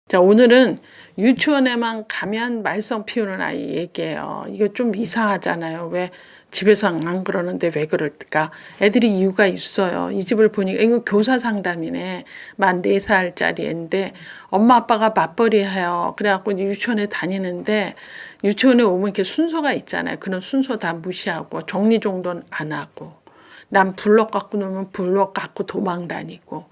자, 오늘은 유치원에만 가면 말썽 피우는 아이 얘기예요. 이거 좀 이상하잖아요. 왜 집에서 안 그러는데 왜 그럴까? 애들이 이유가 있어요. 이 집을 보니까 이거 교사 상담이네. 만 4살짜리 애인데 엄마 아빠가 맞벌이 해요. 그래갖고 유치원에 다니는데 유치원에 오면 이렇게 순서가 있잖아요. 그런 순서 다 무시하고 정리정돈 안 하고 남 블럭 갖고 놀면 블럭 갖고 도망 다니고,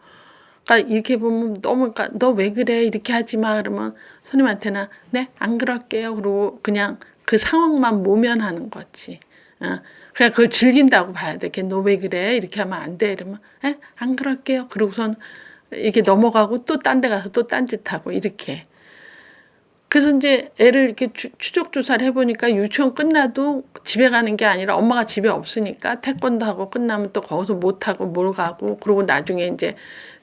그러니까 이렇게 보면 너무, 그러니까 너 왜 그래 이렇게 하지 마 그러면 선생님한테는 네 안 그럴게요 그러고 그냥 그 상황만 모면하는 거지. 그냥 그걸 즐긴다고 봐야 돼. 걔 너 왜 그래 이렇게 하면 안 돼 이러면 안 그럴게요 그러고선 이렇게 넘어가고 또 딴 데 가서 또 딴짓하고 이렇게. 그래서 이제 애를 이렇게 추적 조사를 해보니까 유치원 끝나도 집에 가는 게 아니라 엄마가 집에 없으니까 태권도 하고 끝나면 또 거기서 못 하고 뭘 가고, 그러고 나중에 이제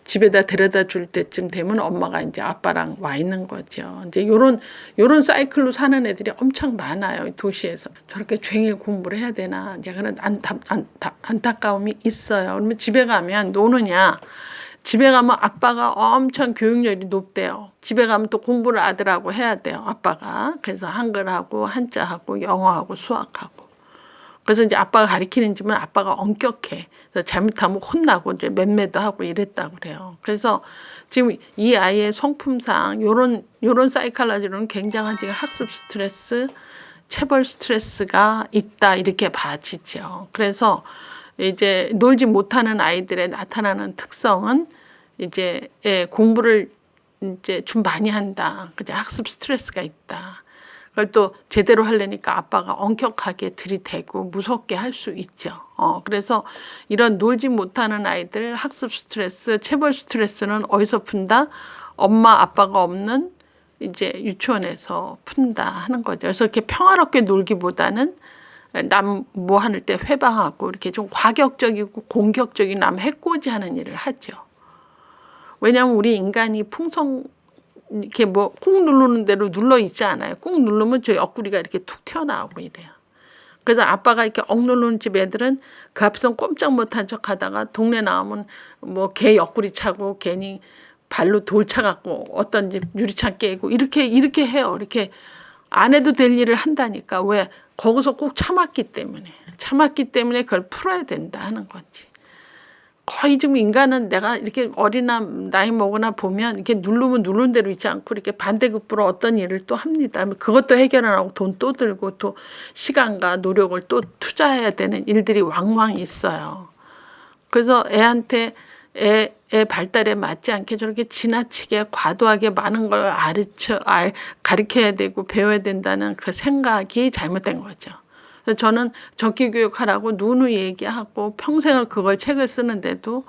집에다 데려다 줄 때쯤 되면 엄마가 이제 아빠랑 와 있는 거죠. 이제 요런 사이클로 사는 애들이 엄청 많아요. 도시에서. 저렇게 종일 공부를 해야 되나? 이제 그런 안타까움이 있어요. 그러면 집에 가면 노느냐? 집에 가면 아빠가 엄청 교육열이 높대요. 집에 가면 또 공부를 아들하고 해야 돼요. 아빠가. 그래서 한글하고 한자하고 영어하고 수학하고. 그래서 이제 아빠가 가르치는 집은 아빠가 엄격해. 그래서 잘못하면 혼나고 이제 맴매도 하고 이랬다고 그래요. 그래서 지금 이 아이의 성품상 요런 사이칼라지로는 굉장한 지금 학습 스트레스, 체벌 스트레스가 있다 이렇게 봐지죠. 그래서 이제 놀지 못하는 아이들의 나타나는 특성은 이제 공부를 이제 좀 많이 한다. 그죠? 학습 스트레스가 있다. 그걸 또 제대로 하려니까 아빠가 엄격하게 들이대고 무섭게 할 수 있죠. 그래서 이런 놀지 못하는 아이들 학습 스트레스, 체벌 스트레스는 어디서 푼다? 엄마 아빠가 없는 이제 유치원에서 푼다 하는 거죠. 그래서 이렇게 평화롭게 놀기보다는 남 뭐 하는 때 회방하고 이렇게 좀 과격적이고 공격적인 남 해코지하는 일을 하죠. 왜냐하면 우리 인간이 이렇게 뭐 꾹 누르는 대로 눌러 있지 않아요. 꾹 누르면 저 옆구리가 이렇게 툭 튀어나오고 이래요. 그래서 아빠가 이렇게 억누르는 집 애들은 그 앞에서 꼼짝 못한 척 하다가 동네 나오면 뭐 개 옆구리 차고 괜히 발로 돌 차갖고 어떤 집 유리창 깨고 이렇게 해요. 이렇게 안 해도 될 일을 한다니까. 왜? 거기서 꼭 참았기 때문에 그걸 풀어야 된다 하는 거지. 거의 지금 인간은 내가 이렇게 어리나 나이 먹으나 보면 이렇게 누르면 누른 대로 있지 않고 이렇게 반대급부로 어떤 일을 또 합니다. 그것도 해결 안 하고 돈 또 들고 또 시간과 노력을 또 투자해야 되는 일들이 왕왕 있어요. 그래서 애한테 애 발달에 맞지 않게 저렇게 지나치게 과도하게 많은 걸 가르쳐야 되고 배워야 된다는 그 생각이 잘못된 거죠. 그래서 저는 적기교육하라고 누누이 얘기하고 평생을 그걸 책을 쓰는데도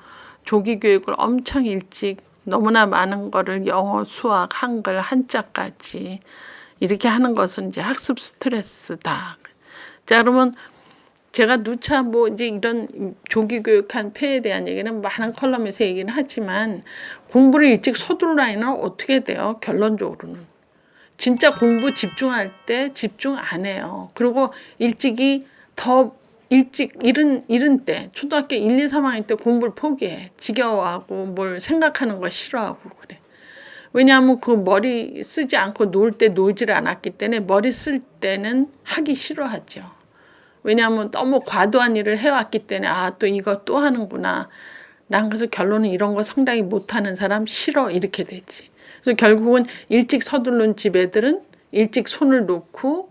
조기교육을 엄청 일찍 너무나 많은 거를 영어, 수학, 한글, 한자까지 이렇게 하는 것은 이제 학습 스트레스다. 자, 그러면 제가 누차 뭐 이제 이런 조기교육한 폐에 대한 얘기는 많은 컬럼에서 얘기는 하지만 공부를 일찍 서두르는 아이는 어떻게 돼요? 결론적으로는. 진짜 공부 집중할 때 집중 안 해요. 그리고 더 일찍 이른 때 초등학교 1, 2, 3학년 때 공부를 포기해. 지겨워하고 뭘 생각하는 걸 싫어하고 그래. 왜냐하면 그 머리 쓰지 않고 놀 때 놀지를 않았기 때문에 머리 쓸 때는 하기 싫어하죠. 왜냐하면 너무 과도한 일을 해왔기 때문에 또 이거 또 하는구나. 난 그래서 결론은 이런 거 상당히 못하는 사람 싫어 이렇게 되지. 그래서 결국은 일찍 서두른 집 애들은 일찍 손을 놓고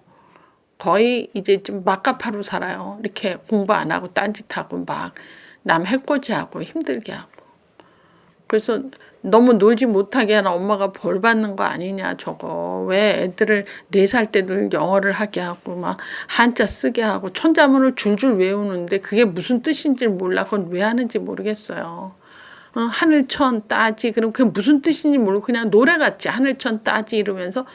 거의 이제 좀 막가파로 살아요. 이렇게 공부 안 하고 딴짓하고 막 남 해코지하고 힘들게 하고. 그래서 너무 놀지 못하게 하는 엄마가 벌 받는 거 아니냐 저거. 왜 애들을 4살 때도 영어를 하게 하고 막 한자 쓰게 하고 천자문을 줄줄 외우는데 그게 무슨 뜻인지 몰라. 그건 왜 하는지 모르겠어요. 하늘천 따지 그럼 그게 무슨 뜻인지 모르고 그냥 노래 같지. 하늘천 따지 이러면서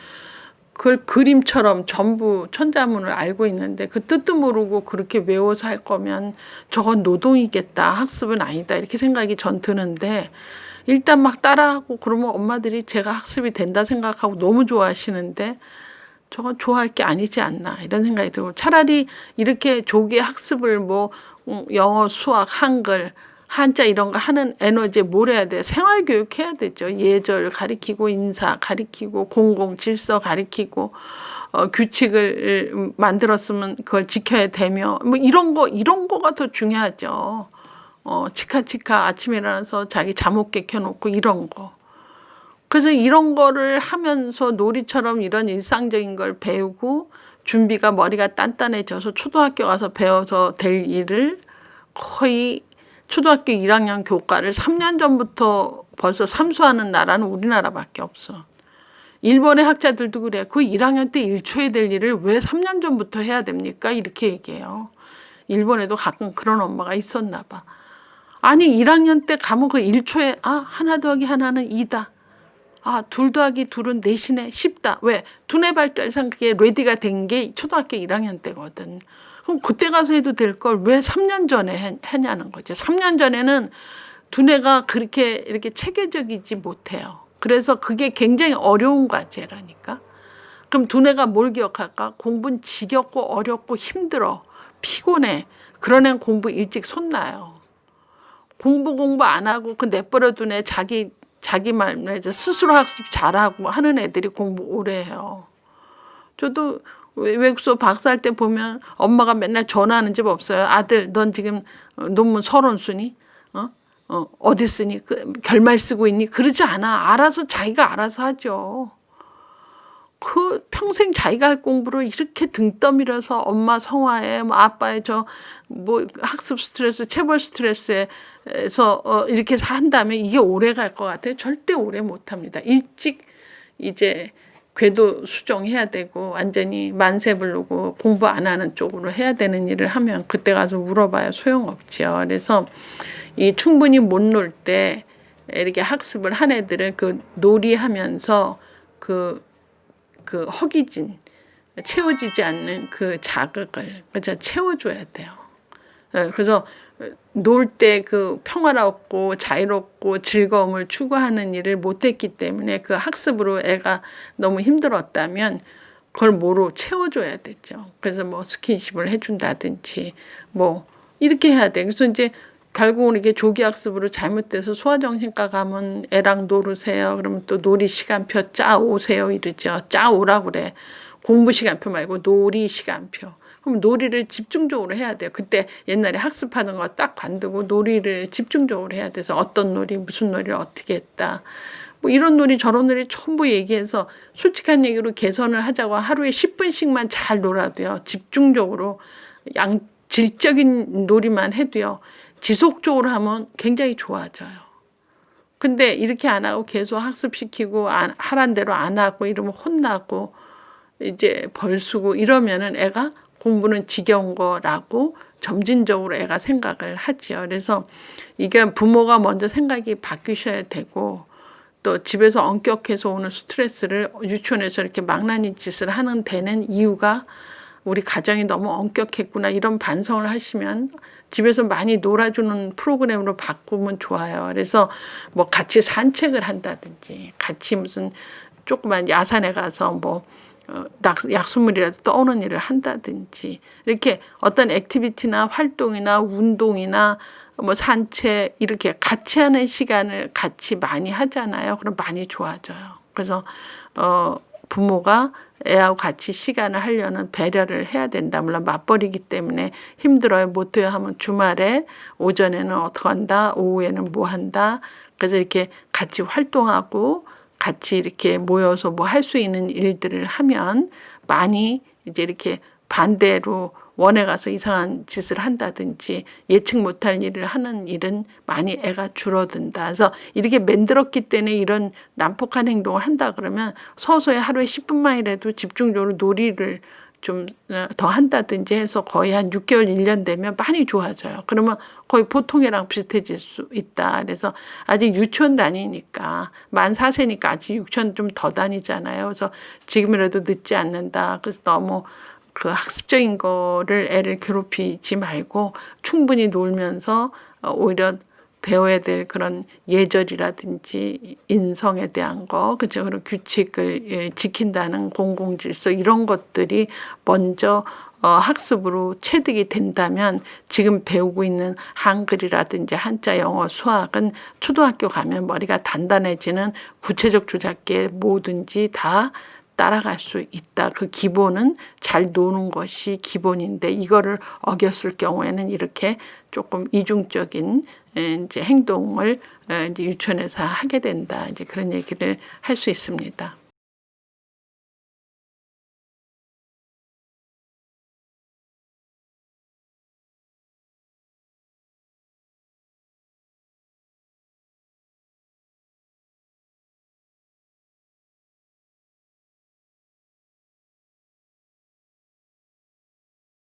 그걸 그림처럼 전부 천자문을 알고 있는데 그 뜻도 모르고 그렇게 외워서 할 거면 저건 노동이겠다. 학습은 아니다. 이렇게 생각이 전 드는데 일단 막 따라하고 그러면 엄마들이 제가 학습이 된다 생각하고 너무 좋아하시는데 저건 좋아할 게 아니지 않나 이런 생각이 들고, 차라리 이렇게 조기 학습을 뭐 영어, 수학, 한글 한자 이런 거 하는 에너지에 뭘 해야 돼? 생활교육 해야 되죠. 예절 가리키고 인사 가리키고 공공 질서 가리키고 규칙을 만들었으면 그걸 지켜야 되며 뭐 이런 거가 더 중요하죠. 치카치카 아침에 일어나서 자기 잠옷 개켜놓고 이런 거. 그래서 이런 거를 하면서 놀이처럼 이런 일상적인 걸 배우고 준비가 머리가 단단해져서 초등학교 가서 배워서 될 일을 거의 초등학교 1학년 교과를 3년 전부터 벌써 삼수하는 나라는 우리나라밖에 없어. 일본의 학자들도 그래. 그 1학년 때 1초에 될 일을 왜 3년 전부터 해야 됩니까? 이렇게 얘기해요. 일본에도 가끔 그런 엄마가 있었나 봐. 아니 1학년 때 가면 그 1초에 하나 더하기 하나는 2다. 둘 더하기 둘은 넷이네. 쉽다. 왜? 두뇌 발달상 그게 레디가 된 게 초등학교 1학년 때거든. 그럼 그때 가서 해도 될 걸 왜 3년 전에 했냐는 거죠. 3년 전에는 두뇌가 그렇게 이렇게 체계적이지 못해요. 그래서 그게 굉장히 어려운 과제라니까. 그럼 두뇌가 뭘 기억할까? 공부는 지겹고 어렵고 힘들어. 피곤해. 그런 애는 공부 일찍 손나요. 공부 안 하고 그 내버려 두네 자기 말로 이제 스스로 학습 잘하고 하는 애들이 공부 오래 해요. 저도 외국 수업 박사할 때 보면 엄마가 맨날 전화하는 집 없어요. 아들, 넌 지금 논문 서론 쓰니? 어디 쓰니? 결말 쓰고 있니? 그러지 않아. 자기가 알아서 하죠. 그 평생 자기가 할 공부를 이렇게 등 떠밀어서 엄마 성화에 아빠의 학습 스트레스, 체벌 스트레스에서 이렇게 한다면 이게 오래 갈 것 같아요? 절대 오래 못 합니다. 일찍 이제 궤도 수정해야 되고 완전히 만세 부르고 공부 안 하는 쪽으로 해야 되는 일을 하면 그때 가서 물어봐야 소용없지요. 그래서 이 충분히 못 놀 때 이렇게 학습을 한 애들은 그 놀이하면서 그 허기진 채워지지 않는 그 자극을 채워줘야 돼요. 그래서 놀 때 그 평화롭고 자유롭고 즐거움을 추구하는 일을 못했기 때문에 그 학습으로 애가 너무 힘들었다면 그걸 뭐로 채워줘야 되죠. 그래서 뭐 스킨십을 해준다든지 뭐 이렇게 해야 돼. 그래서 이제 결국은 이게 조기학습으로 잘못돼서 소아정신과 가면 애랑 놀으세요. 그러면 또 놀이 시간표 짜 오세요 이러죠. 짜 오라고 그래. 공부 시간표 말고 놀이 시간표. 그럼 놀이를 집중적으로 해야 돼요. 그때 옛날에 학습하는 거 딱 관두고 놀이를 집중적으로 해야 돼서 어떤 놀이 무슨 놀이를 어떻게 했다. 뭐 이런 놀이 저런 놀이 전부 얘기해서 솔직한 얘기로 개선을 하자고 하루에 10분씩만 잘 놀아도요. 집중적으로 질적인 놀이만 해도요. 지속적으로 하면 굉장히 좋아져요. 근데 이렇게 안 하고 계속 학습시키고 하란 대로 안 하고 이러면 혼나고 이제 벌 쓰고 이러면은 애가 공부는 지겨운 거라고 점진적으로 애가 생각을 하지요. 그래서 이게 부모가 먼저 생각이 바뀌셔야 되고 또 집에서 엄격해서 오는 스트레스를 유치원에서 이렇게 망나니 짓을 하는 데는 이유가 우리 가정이 너무 엄격했구나 이런 반성을 하시면 집에서 많이 놀아주는 프로그램으로 바꾸면 좋아요. 그래서 뭐 같이 산책을 한다든지 같이 무슨 조그만 야산에 가서 약수물이라도 떠오는 일을 한다든지 이렇게 어떤 액티비티나 활동이나 운동이나 뭐 산책 이렇게 같이 하는 시간을 같이 많이 하잖아요. 그럼 많이 좋아져요. 그래서 부모가 애하고 같이 시간을 하려는 배려를 해야 된다. 물론 맞벌이기 때문에 힘들어요. 못해요 하면 주말에 오전에는 어떻게 한다. 오후에는 뭐 한다. 그래서 이렇게 같이 활동하고 같이 이렇게 모여서 뭐 할 수 있는 일들을 하면 많이 이제 이렇게 반대로 원에 가서 이상한 짓을 한다든지 예측 못할 일을 하는 일은 많이 애가 줄어든다. 그래서 이렇게 만들었기 때문에 이런 난폭한 행동을 한다 그러면 서서히 하루에 10분만이라도 집중적으로 놀이를 좀 더 한다든지 해서 거의 한 6개월, 1년 되면 많이 좋아져요. 그러면 거의 보통이랑 비슷해질 수 있다. 그래서 아직 유치원 다니니까 만 4세니까 아직 유치원 좀 더 다니잖아요. 그래서 지금이라도 늦지 않는다. 그래서 너무 그 학습적인 거를 애를 괴롭히지 말고 충분히 놀면서 오히려 배워야 될 그런 예절이라든지 인성에 대한 거, 그죠? 그리고 규칙을 지킨다는 공공질서 이런 것들이 먼저 학습으로 체득이 된다면 지금 배우고 있는 한글이라든지 한자, 영어, 수학은 초등학교 가면 머리가 단단해지는 구체적 조작계 뭐든지 다 따라갈 수 있다. 그 기본은 잘 노는 것이 기본인데 이거를 어겼을 경우에는 이렇게 조금 이중적인 이제 행동을 이제 유치원에서 하게 된다. 이제 그런 얘기를 할 수 있습니다.